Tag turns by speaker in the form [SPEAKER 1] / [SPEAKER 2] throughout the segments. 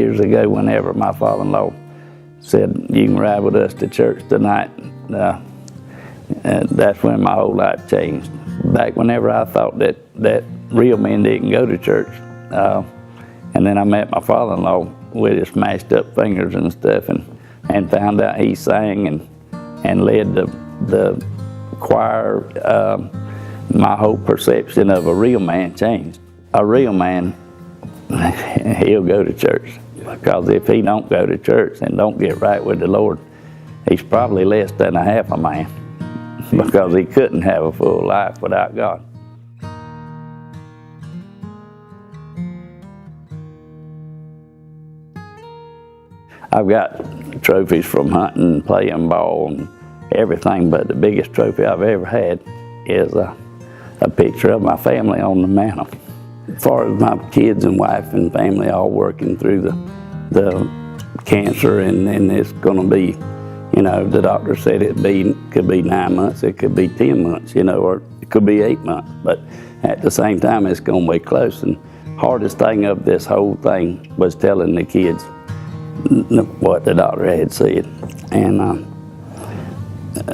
[SPEAKER 1] years ago, whenever my father-in-law said, "You can ride with us to church tonight," that's when my whole life changed. Back whenever I thought that real men didn't go to church, and then I met my father-in-law with his smashed up fingers and stuff, and found out he sang and led the choir. My whole perception of a real man changed. A real man, he'll go to church, because if he don't go to church and don't get right with the Lord, he's probably less than a half a man, because he couldn't have a full life without God. I've got trophies from hunting, playing ball, and everything, but the biggest trophy I've ever had is a picture of my family on the mantle. As far as my kids and wife and family all working through the cancer, and it's going to be, the doctor said could be 9 months, it could be 10 months, or it could be 8 months, but at the same time it's going to be close. And hardest thing of this whole thing was telling the kids what the doctor had said. And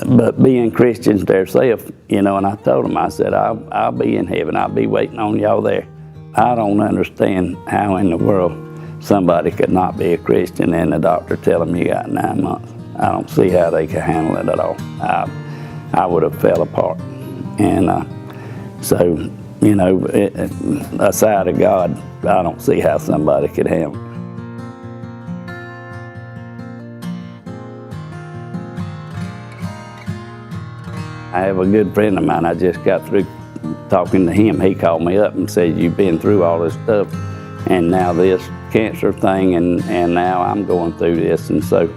[SPEAKER 1] but being Christians themselves, and I told them, I said, I'll be in heaven, I'll be waiting on y'all there. I don't understand how in the world somebody could not be a Christian and the doctor tell them you got 9 months. I don't see how they could handle it at all. I would have fell apart. And so, aside of God, I don't see how somebody could handle it. I have a good friend of mine. I just got through talking to him. He called me up and said, "You've been through all this stuff, and now this cancer thing, and now I'm going through this." And so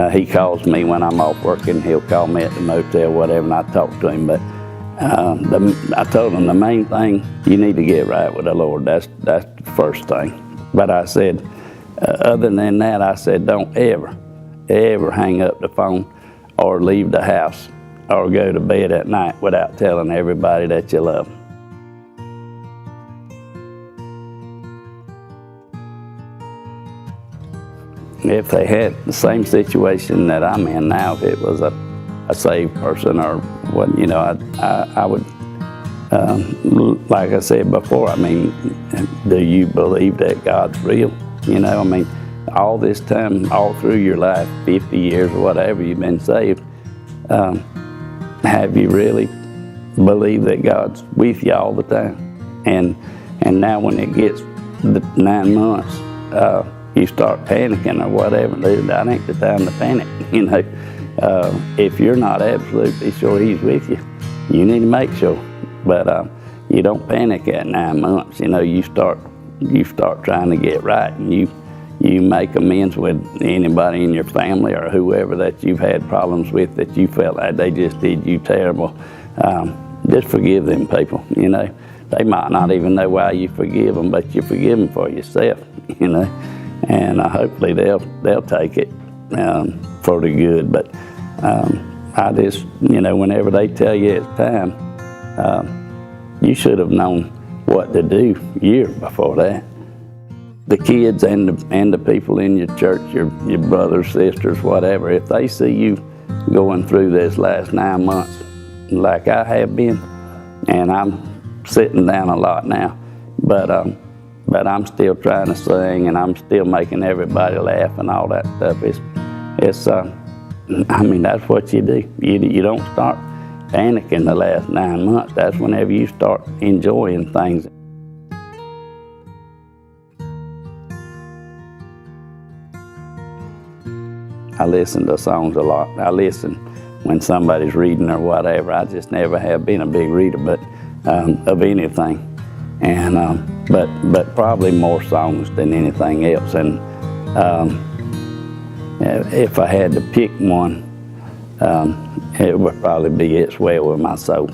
[SPEAKER 1] he calls me when I'm off working. He'll call me at the motel, whatever, and I talk to him. But I told him the main thing, you need to get right with the Lord. That's the first thing. But I said, other than that, I said, don't ever hang up the phone or leave the house or go to bed at night without telling everybody that you love them. If they had the same situation that I'm in now, if it was a saved person or what, I would, like I said before, do you believe that God's real? All this time, all through your life, 50 years or whatever you've been saved, have you really believed that God's with you all the time? And now when it gets the 9 months, you start panicking or whatever. That ain't the time to panic. If you're not absolutely sure He's with you, you need to make sure. But you don't panic at 9 months. You start trying to get right, and you make amends with anybody in your family or whoever that you've had problems with that you felt like they just did you terrible. Just forgive them people. They might not even know why you forgive them, but you forgive them for yourself. And hopefully they'll take it for the good. But I just, whenever they tell you it's time, you should have known what to do years before that. The kids and the people in your church, your brothers, sisters, whatever, if they see you going through this last 9 months like I have been, and I'm sitting down a lot now, but I'm still trying to sing, and I'm still making everybody laugh and all that stuff. That's what you do. You don't start panicking the last 9 months. That's whenever you start enjoying things. I listen to songs a lot. I listen when somebody's reading or whatever. I just never have been a big reader, but of anything. And but probably more songs than anything else. And if I had to pick one, it would probably be "It's Well With My Soul."